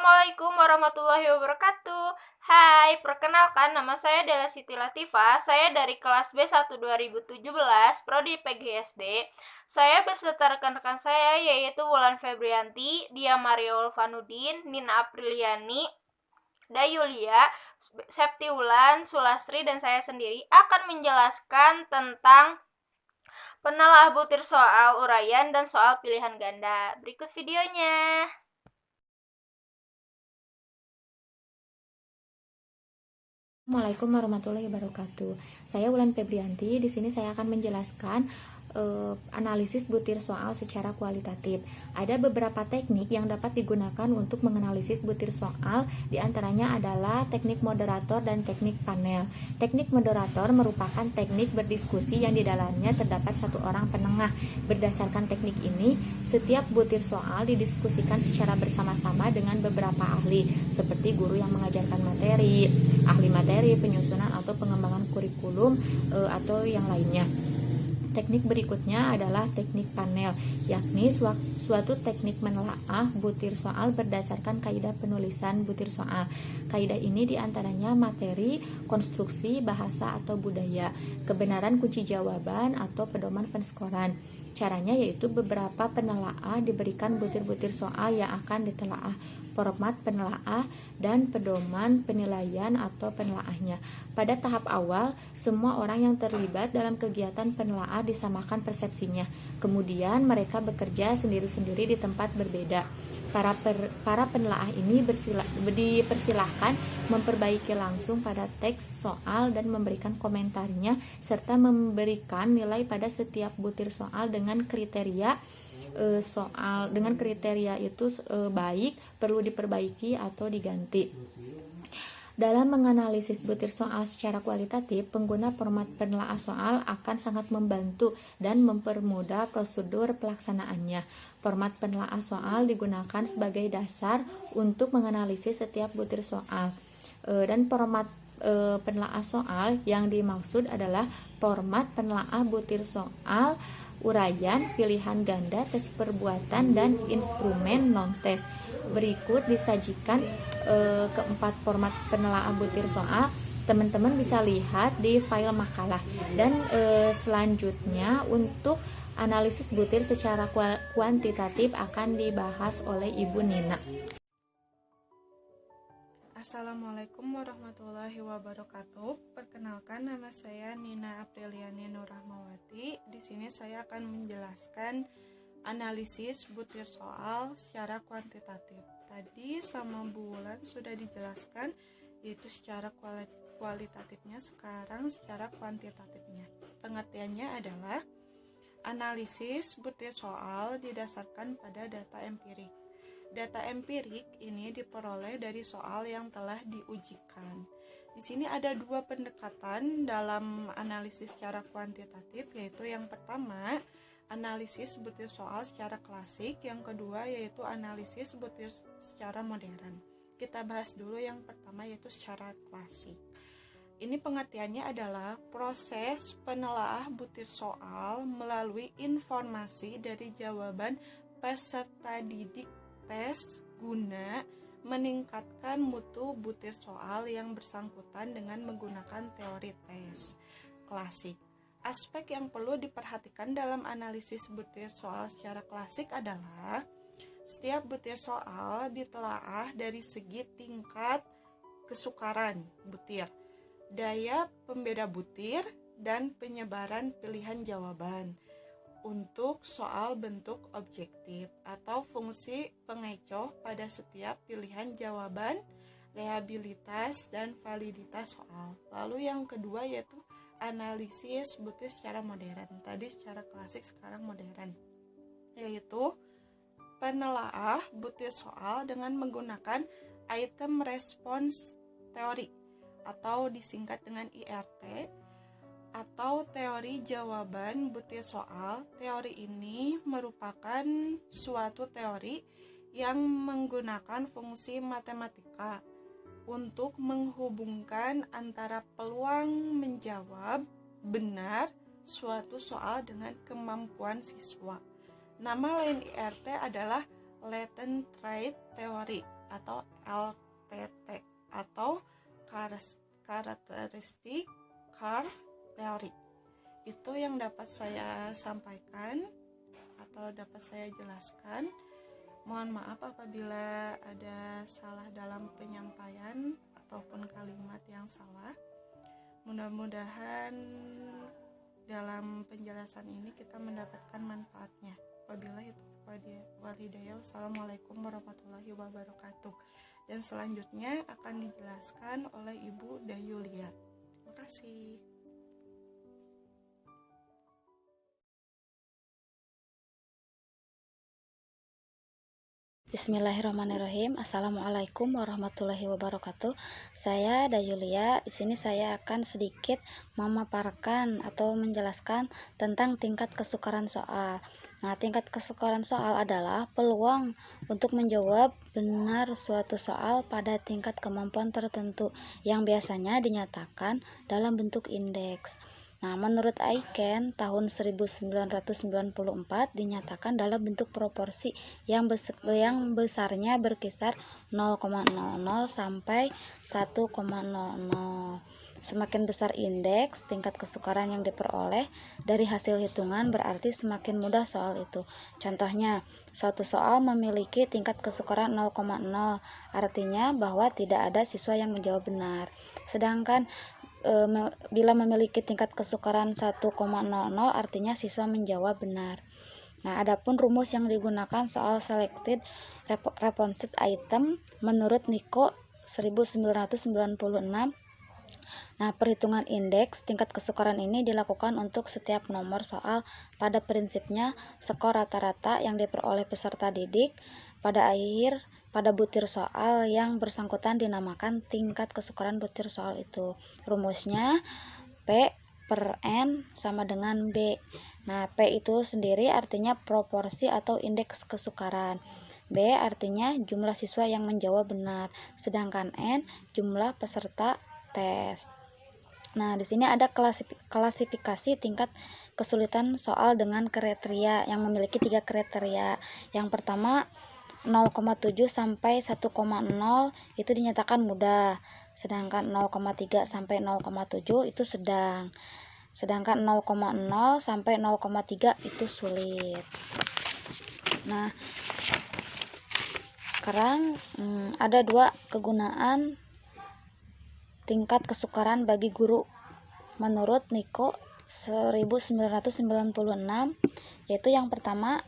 Assalamualaikum warahmatullahi wabarakatuh. Hai, perkenalkan nama saya Della Siti Latifah. Saya dari kelas B1 2017, Prodi PGSD. Saya beserta rekan-rekan saya yaitu Wulan Febrianti, Dia Mario Ulfanudin, Nina Apriliani, Dayulia, Septi Wulan, Sulastri, dan saya sendiri akan menjelaskan tentang penelaah butir soal uraian dan soal pilihan ganda. Berikut videonya. Assalamualaikum warahmatullahi wabarakatuh. Saya Wulan Febrianti. Di sini saya akan menjelaskan analisis butir soal secara kualitatif. Ada beberapa teknik yang dapat digunakan untuk menganalisis butir soal. Di antaranya adalah teknik moderator dan teknik panel. Teknik moderator merupakan teknik berdiskusi yang di dalamnya terdapat satu orang penengah. Berdasarkan teknik ini, setiap butir soal didiskusikan secara bersama-sama dengan beberapa ahli, seperti guru yang mengajarkan materi, ahli materi, penyusunan atau pengembangan kurikulum, atau yang lainnya. Teknik berikutnya adalah teknik panel, yakni suatu teknik menelaah butir soal berdasarkan kaidah penulisan butir soal. Kaidah ini diantaranya materi, konstruksi, bahasa atau budaya, kebenaran kunci jawaban atau pedoman penskoran. Caranya yaitu beberapa penelaah diberikan butir-butir soal yang akan ditelaah, format penelaah, dan pedoman penilaian atau penelaahnya. Pada tahap awal, semua orang yang terlibat dalam kegiatan penelaah disamakan persepsinya. Kemudian mereka bekerja sendiri-sendiri di tempat berbeda. Para penelaah ini dipersilahkan memperbaiki langsung pada teks soal dan memberikan komentarnya, serta memberikan nilai pada setiap butir soal dengan kriteria itu baik, perlu diperbaiki atau diganti. Dalam menganalisis butir soal secara kualitatif, pengguna format penelaah soal akan sangat membantu dan mempermudah prosedur pelaksanaannya. Format penelaah soal digunakan sebagai dasar untuk menganalisis setiap butir soal. Dan format penelaah soal yang dimaksud adalah format penelaah butir soal, uraian, pilihan ganda, tes perbuatan, dan instrumen non-tes. Berikut disajikan keempat format penelaah butir soal. Teman-teman bisa lihat di file makalah. Dan selanjutnya untuk analisis butir secara kuantitatif akan dibahas oleh Ibu Nina. Assalamualaikum warahmatullahi wabarakatuh. Perkenalkan, nama saya Nina Apriliani Nurrahmawati. Di sini saya akan menjelaskan analisis butir soal secara kuantitatif. Tadi sama Bu Wulan sudah dijelaskan, yaitu secara kualitatifnya, sekarang secara kuantitatifnya. Pengertiannya adalah analisis butir soal didasarkan pada data empirik. Data empirik ini diperoleh dari soal yang telah diujikan. Di sini ada dua pendekatan dalam analisis secara kuantitatif, yaitu yang pertama, analisis butir soal secara klasik, yang kedua yaitu analisis butir secara modern. Kita bahas dulu yang pertama, yaitu secara klasik. Ini pengertiannya adalah proses penelaah butir soal melalui informasi dari jawaban peserta didik tes guna meningkatkan mutu butir soal yang bersangkutan dengan menggunakan teori tes klasik. Aspek yang perlu diperhatikan dalam analisis butir soal secara klasik adalah setiap butir soal ditelaah dari segi tingkat kesukaran butir, daya pembeda butir, dan penyebaran pilihan jawaban untuk soal bentuk objektif atau fungsi pengecoh pada setiap pilihan jawaban, reliabilitas, dan validitas soal. Lalu yang kedua yaitu analisis butir secara modern. Tadi secara klasik, sekarang modern, yaitu penelaah butir soal dengan menggunakan item response theory atau disingkat dengan IRT, atau teori jawaban butir soal. Teori ini merupakan suatu teori yang menggunakan fungsi matematika untuk menghubungkan antara peluang menjawab benar suatu soal dengan kemampuan siswa. Nama lain IRT adalah latent trait theory atau LTT atau Characteristic Curve Theory. Itu yang dapat saya sampaikan atau dapat saya jelaskan. Mohon maaf apabila ada salah dalam penyampaian ataupun kalimat yang salah. Mudah-mudahan dalam penjelasan ini kita mendapatkan manfaatnya. Wabillahi taufiq wal hidayah. Wassalamualaikum warahmatullahi wabarakatuh. Dan selanjutnya akan dijelaskan oleh Ibu Dayulia. Terima kasih. Bismillahirrahmanirrahim. Assalamualaikum warahmatullahi wabarakatuh. Saya Dayulia. Di sini saya akan sedikit memaparkan atau menjelaskan tentang tingkat kesukaran soal. Nah, tingkat kesukaran soal adalah peluang untuk menjawab benar suatu soal pada tingkat kemampuan tertentu yang biasanya dinyatakan dalam bentuk indeks. Nah, menurut Aiken, tahun 1994 dinyatakan dalam bentuk proporsi yang besarnya berkisar 0,00 sampai 1,00. Semakin besar indeks, tingkat kesukaran yang diperoleh dari hasil hitungan berarti semakin mudah soal itu. Contohnya, suatu soal memiliki tingkat kesukaran 0,0, artinya bahwa tidak ada siswa yang menjawab benar. Sedangkan bila memiliki tingkat kesukaran 1,00 artinya siswa menjawab benar. Nah, adapun rumus yang digunakan soal selected response item menurut Nico 1996. Nah, perhitungan indeks tingkat kesukaran ini dilakukan untuk setiap nomor soal. Pada prinsipnya, skor rata-rata yang diperoleh peserta didik pada butir soal yang bersangkutan dinamakan tingkat kesukaran butir soal itu. Rumusnya P per N sama dengan B. Nah, P itu sendiri artinya proporsi atau indeks kesukaran. B artinya jumlah siswa yang menjawab benar, sedangkan N jumlah peserta tes. Nah, di sini ada klasifikasi tingkat kesulitan soal dengan kriteria yang memiliki 3 kriteria. Yang pertama 0,7 sampai 1,0 itu dinyatakan mudah, sedangkan 0,3 sampai 0,7 itu sedang, sedangkan 0,0 sampai 0,3 itu sulit. Nah, sekarang ada 2 kegunaan tingkat kesukaran bagi guru menurut Nico 1996, yaitu yang pertama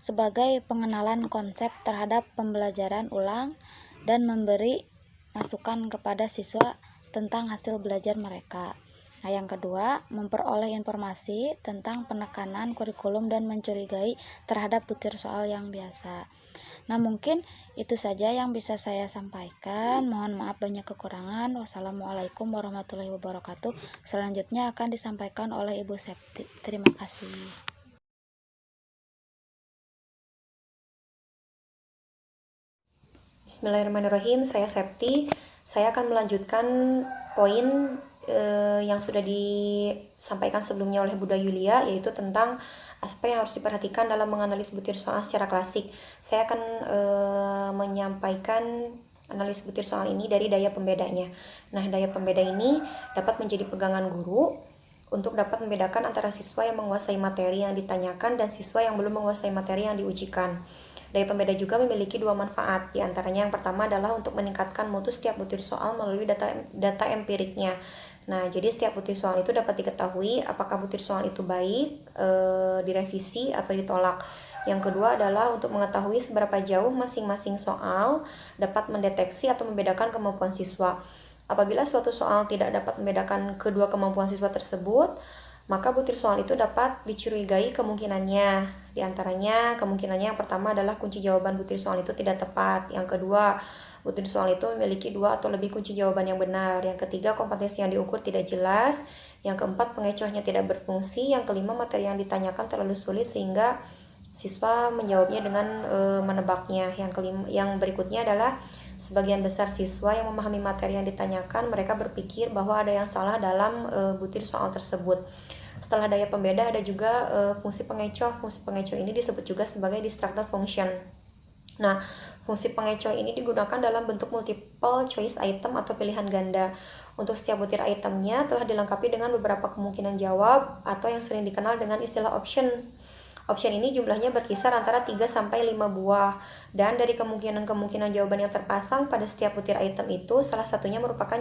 sebagai pengenalan konsep terhadap pembelajaran ulang dan memberi masukan kepada siswa tentang hasil belajar mereka. Nah, yang kedua, memperoleh informasi tentang penekanan kurikulum dan mencurigai terhadap butir soal yang biasa. Nah, mungkin itu saja yang bisa saya sampaikan. Mohon maaf banyak kekurangan. Wassalamualaikum warahmatullahi wabarakatuh. Selanjutnya akan disampaikan oleh Ibu Septi. Terima kasih. Bismillahirrahmanirrahim, saya Septi. Saya akan melanjutkan poin yang sudah disampaikan sebelumnya oleh Bunda Yulia, yaitu tentang aspek yang harus diperhatikan dalam menganalisis butir soal secara klasik. Saya akan menyampaikan analisis butir soal ini dari daya pembedanya. Nah, daya pembeda ini dapat menjadi pegangan guru untuk dapat membedakan antara siswa yang menguasai materi yang ditanyakan dan siswa yang belum menguasai materi yang diujikan. Daya pembeda juga memiliki 2 manfaat, diantaranya yang pertama adalah untuk meningkatkan mutu setiap butir soal melalui data empiriknya. Nah, jadi setiap butir soal itu dapat diketahui apakah butir soal itu baik, direvisi atau ditolak. Yang kedua adalah untuk mengetahui seberapa jauh masing-masing soal dapat mendeteksi atau membedakan kemampuan siswa. Apabila suatu soal tidak dapat membedakan kedua kemampuan siswa tersebut, maka butir soal itu dapat dicurigai kemungkinannya. Di antaranya, kemungkinannya yang pertama adalah kunci jawaban butir soal itu tidak tepat. Yang kedua, butir soal itu memiliki 2 atau lebih kunci jawaban yang benar. Yang ketiga, kompetensi yang diukur tidak jelas. Yang keempat, pengecohnya tidak berfungsi. Yang kelima, materi yang ditanyakan terlalu sulit sehingga siswa menjawabnya dengan menebaknya. Yang berikutnya adalah sebagian besar siswa yang memahami materi yang ditanyakan, mereka berpikir bahwa ada yang salah dalam butir soal tersebut. Setelah daya pembeda ada juga fungsi pengecoh. Fungsi pengecoh ini disebut juga sebagai distractor function. Nah, Fungsi pengecoh ini digunakan dalam bentuk multiple choice item atau pilihan ganda. Untuk setiap butir itemnya telah dilengkapi dengan beberapa kemungkinan jawab atau yang sering dikenal dengan istilah option. Option ini jumlahnya berkisar antara 3-5 buah, dan dari kemungkinan jawaban yang terpasang pada setiap butir item itu, salah satunya merupakan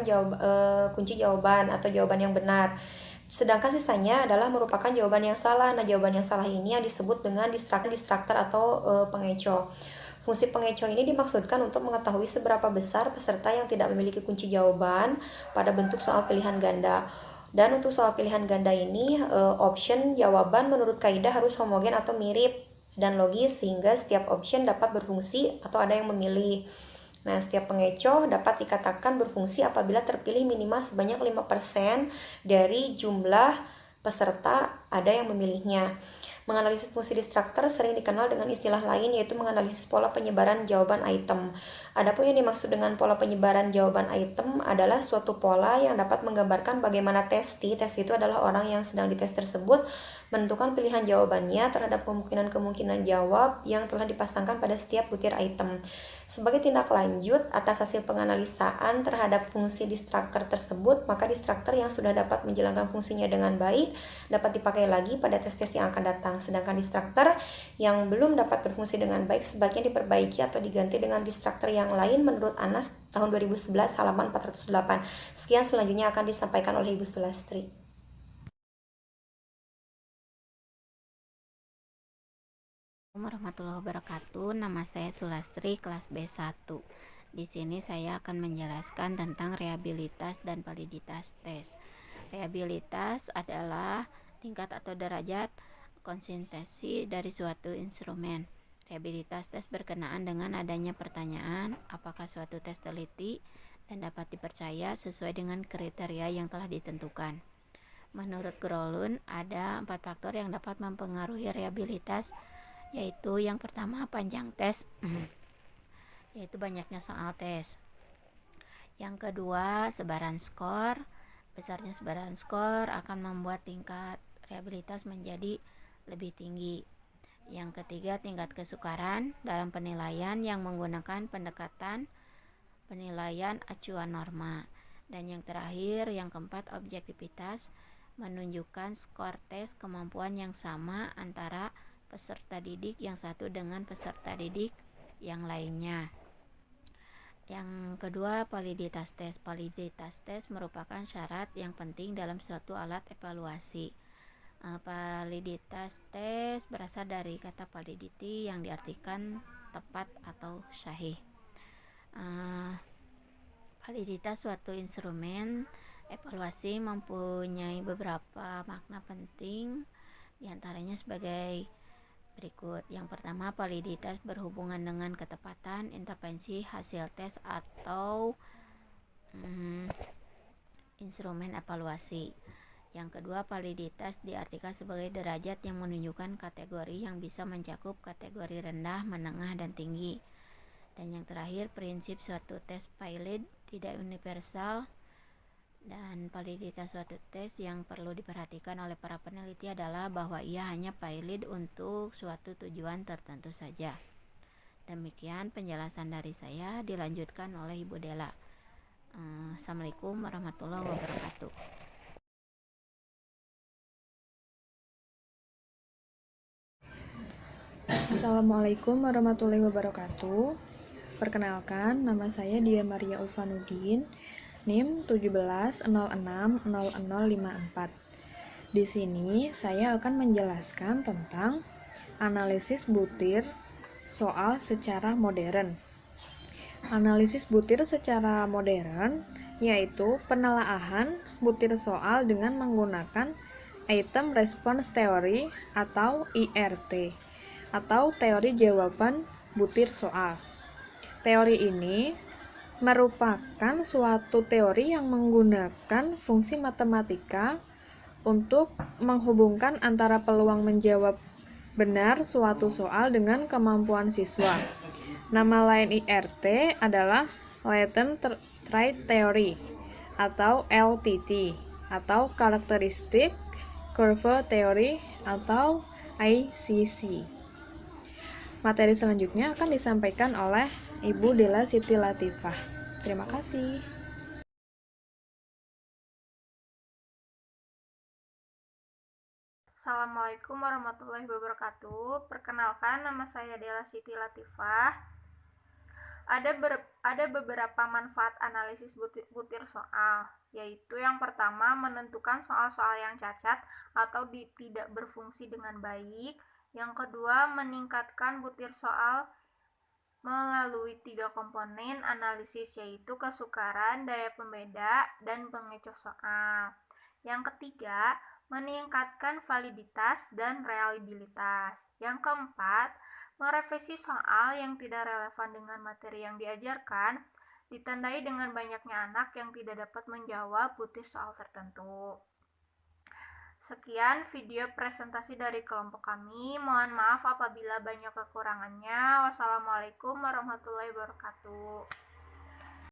kunci jawaban atau jawaban yang benar. Sedangkan sisanya adalah merupakan jawaban yang salah. Nah, jawaban yang salah ini yang disebut dengan distractor atau pengecoh. Fungsi pengecoh ini dimaksudkan untuk mengetahui seberapa besar peserta yang tidak memiliki kunci jawaban pada bentuk soal pilihan ganda. Dan untuk soal pilihan ganda ini, option jawaban menurut kaidah harus homogen atau mirip dan logis sehingga setiap option dapat berfungsi atau ada yang memilih. Nah, setiap pengecoh dapat dikatakan berfungsi apabila terpilih minimal sebanyak 5% dari jumlah peserta ada yang memilihnya. Menganalisis fungsi distractor sering dikenal dengan istilah lain, yaitu menganalisis pola penyebaran jawaban item. Adapun yang dimaksud dengan pola penyebaran jawaban item adalah suatu pola yang dapat menggambarkan bagaimana testi itu adalah orang yang sedang dites tersebut, menentukan pilihan jawabannya terhadap kemungkinan jawab yang telah dipasangkan pada setiap butir item. Sebagai tindak lanjut atas hasil penganalisaan terhadap fungsi distractor tersebut, maka distractor yang sudah dapat menjalankan fungsinya dengan baik dapat dipakai lagi pada tes-tes yang akan datang. Sedangkan distractor yang belum dapat berfungsi dengan baik sebaiknya diperbaiki atau diganti dengan distractor yang lain menurut Anas tahun 2011 halaman 408. Sekian, selanjutnya akan disampaikan oleh Ibu Sulastri. Warahmatullahi wabarakatuh. Nama saya Sulastri, kelas B1. Di sini saya akan menjelaskan tentang rehabilitas dan validitas tes. Rehabilitas adalah tingkat atau derajat konsistensi dari suatu instrumen. Rehabilitas tes berkenaan dengan adanya pertanyaan apakah suatu tes teliti dan dapat dipercaya sesuai dengan kriteria yang telah ditentukan. Menurut Grolund, ada 4 faktor yang dapat mempengaruhi rehabilitas, yaitu yang pertama panjang tes, yaitu banyaknya soal tes. Yang kedua sebaran skor, besarnya sebaran skor akan membuat tingkat rehabilitas menjadi lebih tinggi. Yang ketiga tingkat kesukaran dalam penilaian yang menggunakan pendekatan penilaian acuan norma. Dan yang terakhir, yang keempat, objektivitas menunjukkan skor tes kemampuan yang sama antara peserta didik yang satu dengan peserta didik yang lainnya. Yang kedua, validitas tes. Validitas tes merupakan syarat yang penting dalam suatu alat evaluasi. Validitas tes berasal dari kata validity yang diartikan tepat atau sahih. Validitas suatu instrumen evaluasi mempunyai beberapa makna penting, diantaranya sebagai berikut. Yang pertama, validitas berhubungan dengan ketepatan intervensi hasil tes atau instrumen evaluasi. Yang kedua, validitas diartikan sebagai derajat yang menunjukkan kategori yang bisa mencakup kategori rendah, menengah, dan tinggi. Dan yang terakhir, prinsip suatu tes valid tidak universal, dan validitas suatu tes yang perlu diperhatikan oleh para peneliti adalah bahwa ia hanya valid untuk suatu tujuan tertentu saja. Demikian penjelasan dari saya, dilanjutkan oleh Ibu Dela. Assalamualaikum warahmatullahi wabarakatuh. Assalamualaikum warahmatullahi wabarakatuh. Perkenalkan, nama saya Dia Maria Ulfanudin, NIM 17060054. Di sini saya akan menjelaskan tentang analisis butir soal secara modern. Analisis butir secara modern yaitu penelaahan butir soal dengan menggunakan item response theory atau IRT atau teori jawaban butir soal. Teori ini merupakan suatu teori yang menggunakan fungsi matematika untuk menghubungkan antara peluang menjawab benar suatu soal dengan kemampuan siswa. Nama lain IRT adalah Latent Trait Theory atau LTT atau Characteristic Curve Theory atau ICC. Materi selanjutnya akan disampaikan oleh Ibu Della Siti Latifah. Terima kasih. Assalamualaikum warahmatullahi wabarakatuh. Perkenalkan, nama saya Della Siti Latifah. Ada beberapa manfaat analisis butir soal, yaitu yang pertama menentukan soal-soal yang cacat atau tidak berfungsi dengan baik. Yang kedua, meningkatkan butir soal melalui 3 komponen analisis, yaitu kesukaran, daya pembeda, dan pengecoh soal. Yang ketiga, meningkatkan validitas dan reliabilitas. Yang keempat, merevisi soal yang tidak relevan dengan materi yang diajarkan, ditandai dengan banyaknya anak yang tidak dapat menjawab butir soal tertentu. Sekian video presentasi dari kelompok kami. Mohon maaf apabila banyak kekurangannya. Wassalamualaikum warahmatullahi wabarakatuh.